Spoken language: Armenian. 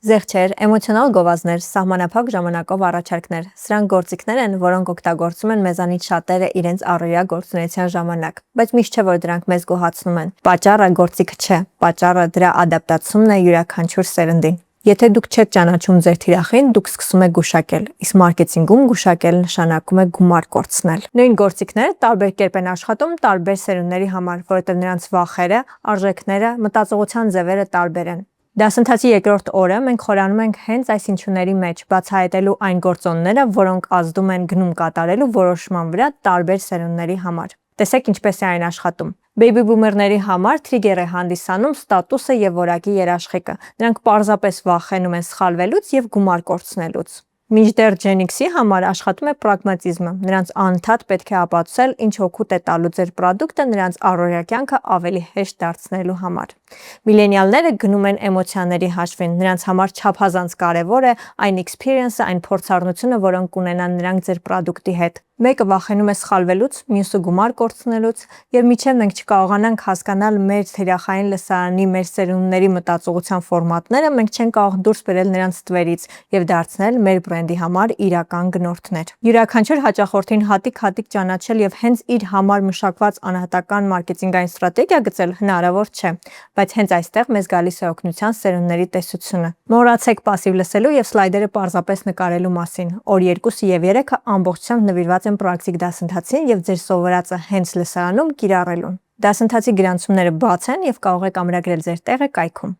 Զեղչեր, էմոցիոնալ գովազդներ, սահմանափակ ժամանակով առաջարկներ, սրանք գործիքներ են, որոնք օգտագործում են մեզանից շատերը իրենց առօրյա գործունեության ժամանակ, բայց միշտ չէ, որ դրանք մեզ գոհացնում են։ Պատճառը գործիքը չէ, պատճառը դրա ադապտացումն է յուրաքանչյուր սերնդին։ Եթե դուք չեք ճանաչում ձեր թիրախին, դուք սկսում եք գուշակել, իսկ մարքեթինգում գուշակել նշանակում է գումար կորցնել։ Նույն գործիքները տարբեր կերպ են աշխատում տարբեր սերունդների համար, որովհետև նրանց վախերը, արժեքները, մտածողության ձևերը տարբեր են։ Դասընթացի երկրորդ օրը մենք խորանում ենք հենց այս հնչյունների մեջ, բացահայտելու այն գործոնները, որոնք ազդում են գնում կատարելու որոշման վրա տարբեր սերունդների համար։ Տեսեք ինչպես է այն աշխատում։ Բեյբի բումերների համար թրիգեր է հանդիսանում ստատուսը եւ որակի երաշխիքը։ Նրանք պարզապես վախենում են սխալվելուց եւ գումար կորցնելուց։ Մինչդեռ Gen X-ի համար աշխատում է պրագմատիզմը։ Նրանց անընդհատ պետք է ապացուցել, ինչ օգուտ է տալու ձեր պրոդուկտը նրանց առօրյա կյանքը ավելի հեշտ դարձնելու համար։ Միլենիալները գնում են էմոցիաների հաշվին։ Նրանց համար չափազանց կարևոր է այն experience-ը, այն փորձառնությունը, որոնք կունենան նրանք ձեր պրոդուկտի հետ։ Մեկը վախենում է սխալվելուց, մյուսը գումար կորցնելուց, եւ մինչեւ մենք չկարողանանք հասկանալ մեր թիրախային լսարանի մեր սերունդների մտածողության ֆորմատները, մենք չենք կարող դուրս բերել նրանց ստվերից եւ դարձնել մեր բրենդի համար իրական գնորդներ։ Յուրաքանչյուր հաճախորդին հատիկ-հատիկ ճանաչել եւ հենց իր համար մշակված անհատական մարքեթինգային ստրատեգիա գծել հնարավոր չէ, բայց հենց այստեղ մեզ գալիս է օգնության սերունդների տեսությունը։ Մոռացեք пассив լսելու եւ սլայդերը պարզապես նկարելու մասին։ Օր 2-ը եւ 3-ը ամբողջությամբ նվիրված են պրակտիկ դասընթացին եւ ձեր սովորածը հենց լսարանում կիրառելուն։ Դասընթացի գրանցումները բաց են եւ կարող եք ամրագրել ձեր տեղը կայքում։